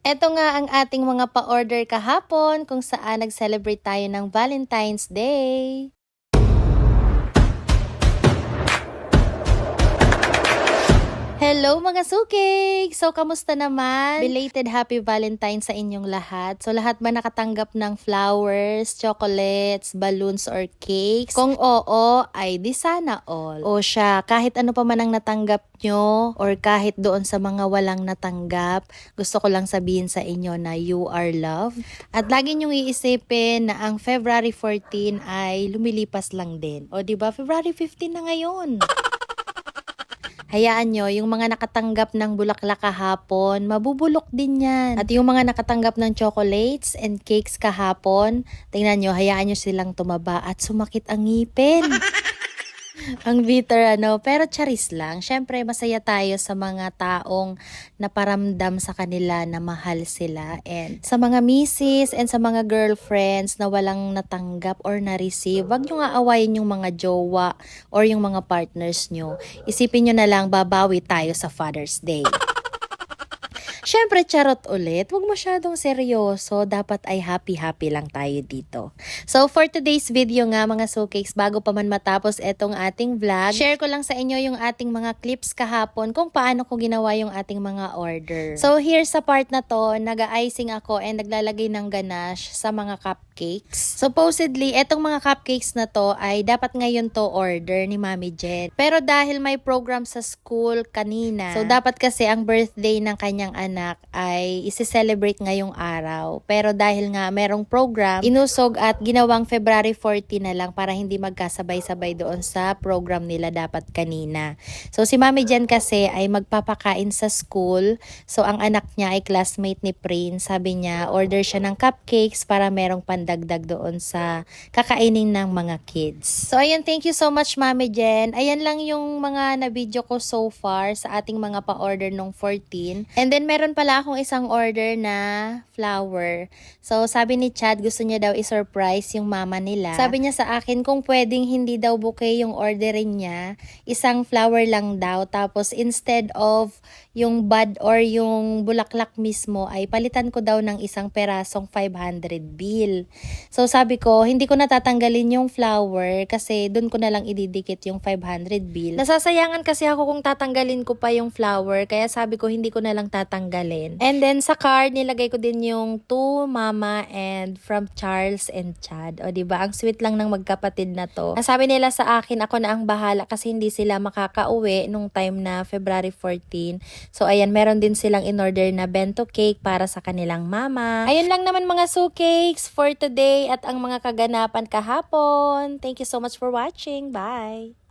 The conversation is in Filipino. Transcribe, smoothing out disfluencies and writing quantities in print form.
Eto nga ang ating mga pa-order kahapon kung saan nag-celebrate tayo ng Valentine's Day. Hello mga sukig! So, kamusta naman? Belated Happy Valentine's sa inyong lahat. So, lahat ba nakatanggap ng flowers, chocolates, balloons, or cakes? Kung oo, ay di sana all. O siya, kahit ano pa man ang natanggap nyo, or kahit doon sa mga walang natanggap, gusto ko lang sabihin sa inyo na you are loved. At lagi nyong iisipin na ang February 14 ay lumilipas lang din. O diba, February 15 na ngayon. Hayaan nyo, yung mga nakatanggap ng bulaklak kahapon, mabubulok din yan. At yung mga nakatanggap ng chocolates and cakes kahapon, tingnan nyo, hayaan nyo silang tumaba at sumakit ang ngipin. Ang bitter pero charis lang. Syempre, masaya tayo sa mga taong naparamdam sa kanila na mahal sila. And sa mga misis and sa mga girlfriends na walang natanggap or na-receive, wag nyo nga awayin yung mga jowa or yung mga partners nyo. Isipin nyo na lang, babawi tayo sa Father's Day. Syempre, charot ulit. Huwag masyadong seryoso. Dapat ay happy-happy lang tayo dito. So, for today's video nga, mga sukeks, bago pa man matapos etong ating vlog, share ko lang sa inyo yung ating mga clips kahapon kung paano ko ginawa yung ating mga order. So, here sa part na to, nag-icing ako and naglalagay ng ganache sa mga cupcakes. Supposedly, etong mga cupcakes na to ay dapat ngayon to order ni Mami Jen. Pero dahil may program sa school kanina, so dapat kasi ang birthday ng kanyang anak ay isi-celebrate ngayong araw. Pero dahil nga merong program, inusog at ginawang February 14 na lang para hindi magkasabay-sabay doon sa program nila dapat kanina. So si Mami Jen kasi ay magpapakain sa school. So ang anak niya ay classmate ni Prince. Sabi niya, order siya ng cupcakes para merong pandagdag doon sa kakainin ng mga kids. So ayun, thank you so much Mami Jen. Ayan lang yung mga na-video ko so far sa ating mga pa-order nung 14. And then meron pala akong isang order na flower. So, sabi ni Chad, gusto niya daw i-surprise yung mama nila. Sabi niya sa akin, kung pwedeng hindi daw bouquet yung orderin niya, isang flower lang daw. Tapos, instead of yung bud or yung bulaklak mismo, ay palitan ko daw ng isang perasong 500 bill. So, sabi ko, hindi ko natatanggalin yung flower kasi dun ko na lang ididikit yung 500 bill. Nasasayangan kasi ako kung tatanggalin ko pa yung flower, kaya sabi ko, hindi ko na lang tatanggalin. And then sa card, nilagay ko din yung to mama and from Charles and Chad. O diba, ang sweet lang ng magkapatid na to. Sabi nila sa akin, ako na ang bahala kasi hindi sila makakauwi nung time na February 14. So ayan, meron din silang in-order na bento cake para sa kanilang mama. Ayun lang naman mga cakes for today at ang mga kaganapan kahapon. Thank you so much for watching. Bye!